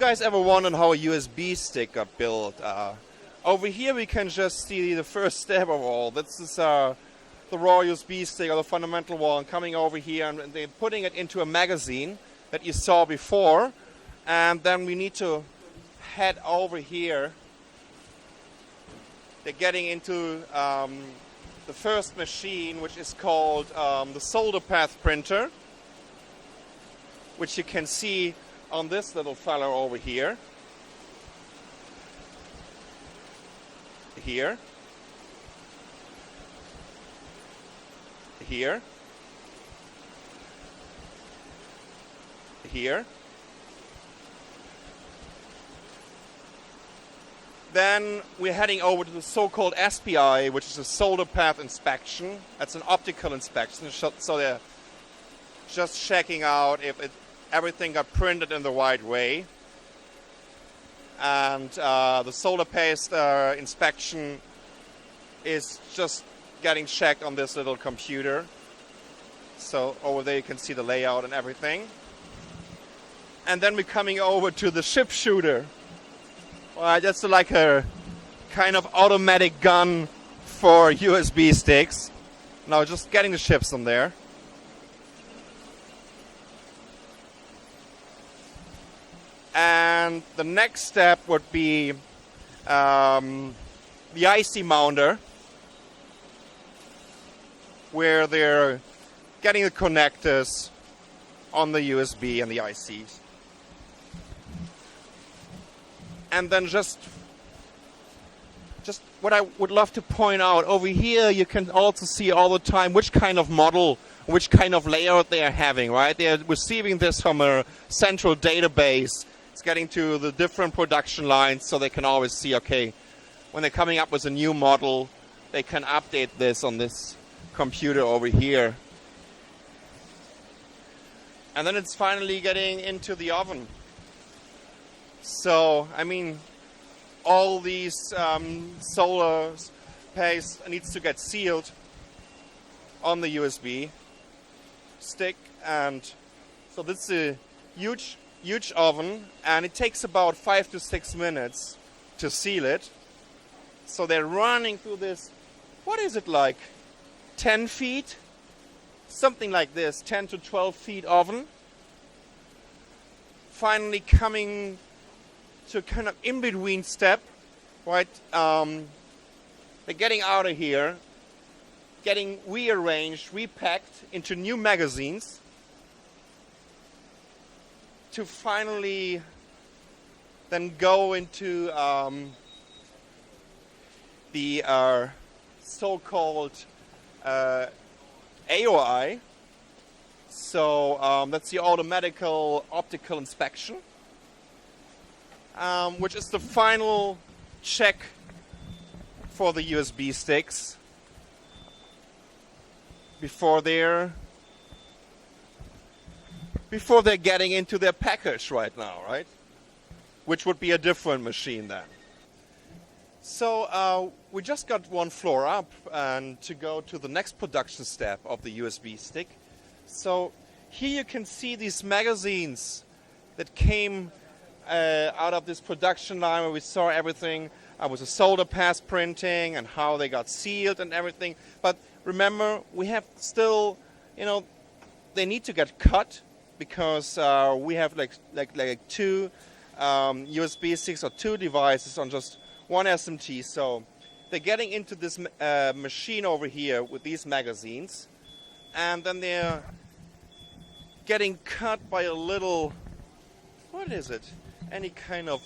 guys ever wondered how a USB stick got built? Over here we can just see the first step of all. This is the raw USB stick, or the fundamental one, coming over here, and they're putting it into a magazine that you saw before. And then we need to head over here. They're getting into the first machine, which is called the solder path printer, which you can see on this little fella over here. Here. Here. Here. Then we're heading over to the so-called SPI, which is a solder path inspection. That's an optical inspection, so they're just checking out if everything got printed in the right way. And the solder paste inspection is just getting checked on this little computer. So over there you can see the layout and everything. And then we're coming over to the chip shooter. That's like a kind of automatic gun for USB sticks. Now just getting the chips on there. And the next step would be the IC mounter, where they're getting the connectors on the USB and the ICs. And then just what I would love to point out, over here you can also see all the time which kind of model, which kind of layout they are having, right? They are receiving this from a central database. It's getting to the different production lines, so they can always see, okay, when they're coming up with a new model, they can update this on this computer over here. And then it's finally getting into the oven. So, I mean, all these solar paste needs to get sealed on the USB stick. And so this is a huge oven, and it takes about 5 to 6 minutes to seal it. So they're running through this, what is it like, 10 feet? Something like this, 10 to 12 feet oven. Finally coming to a kind of in-between step, right? They're getting out of here, getting rearranged, repacked into new magazines to finally then go into the so-called AOI. So that's the automatic optical inspection, which is the final check for the USB sticks before they're getting into their package right now, right? Which would be a different machine then. So we just got one floor up and to go to the next production step of the USB stick. So here you can see these magazines that came out of this production line where we saw everything with the solder path printing and how they got sealed and everything. But remember, we have still, they need to get cut because we have like two USB sticks or two devices on just one SMT. So they're getting into this machine over here with these magazines, and then they're getting cut by a little, what is it? Any kind of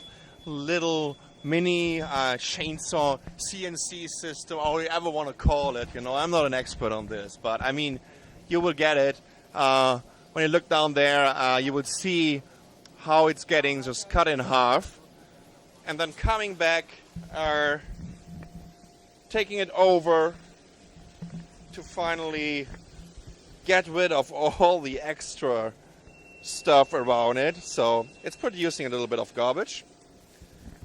little mini chainsaw CNC system, or whatever you ever want to call it. I'm not an expert on this, but I mean, you will get it. When you look down there, you will see how it's getting just cut in half, and then coming back, taking it over to finally get rid of all the extra stuff around it. So it's producing a little bit of garbage.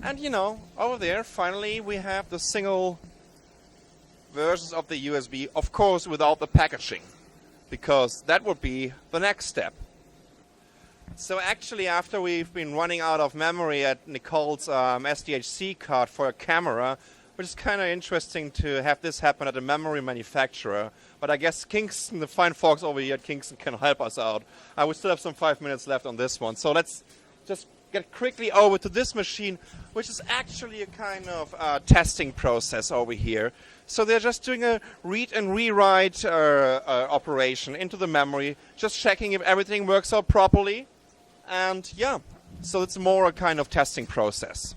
And over there, finally, we have the single versions of the USB, of course, without the packaging, because that would be the next step. So actually, after we've been running out of memory at Nicole's SDHC card for a camera, which is kind of interesting to have this happen at a memory manufacturer. But I guess Kingston, the fine folks over here at Kingston, can help us out. We still have some 5 minutes left on this one. So let's just get quickly over to this machine, which is actually a kind of testing process over here. So they're just doing a read and rewrite operation into the memory, just checking if everything works out properly. And yeah, so it's more a kind of testing process.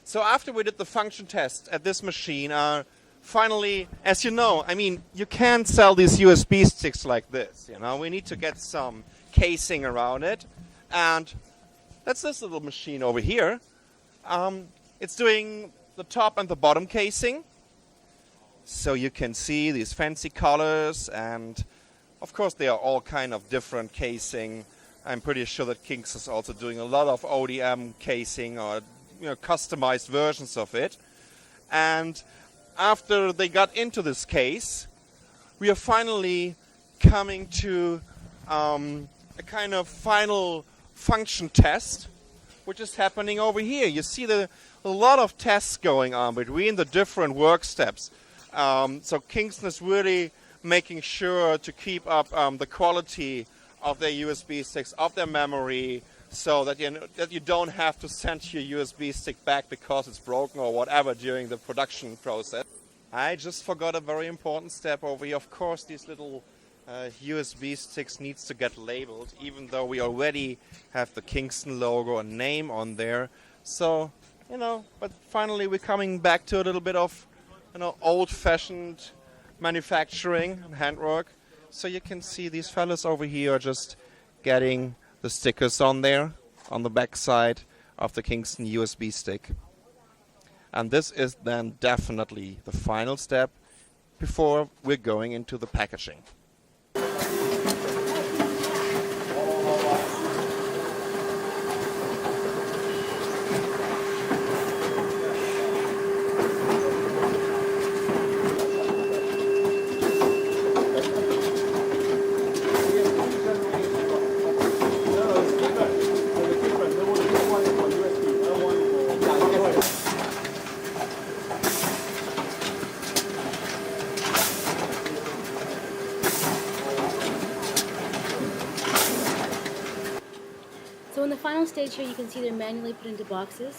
So after we did the function test at this machine, finally, as you know, I mean, you can't sell these USB sticks like this, you know. We need to get some casing around it. And that's this little machine over here. It's doing the top and the bottom casing. So you can see these fancy colors, and of course they are all kind of different casing. I'm pretty sure that Kings is also doing a lot of ODM casing, or customized versions of it. And after they got into this case, we are finally coming to a kind of final function test, which is happening over here. You see a lot of tests going on between the different work steps. So Kingston is really making sure to keep up the quality of their USB sticks, of their memory, so that you don't have to send your USB stick back because it's broken or whatever during the production process. I just forgot a very important step over here. Of course, these little USB sticks needs to get labeled, even though we already have the Kingston logo and name on there. So, but finally we're coming back to a little bit of, old-fashioned manufacturing and handwork. So you can see these fellas over here are just getting the stickers on there, on the back side of the Kingston USB stick. And this is then definitely the final step before we're going into the packaging. So in the final stage here, you can see they're manually put into boxes.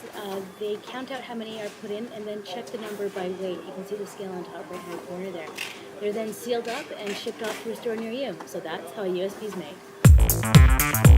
They count out how many are put in and then check the number by weight. You can see the scale on top right-hand corner there. They're then sealed up and shipped off to a store near you. So that's how a USB is made.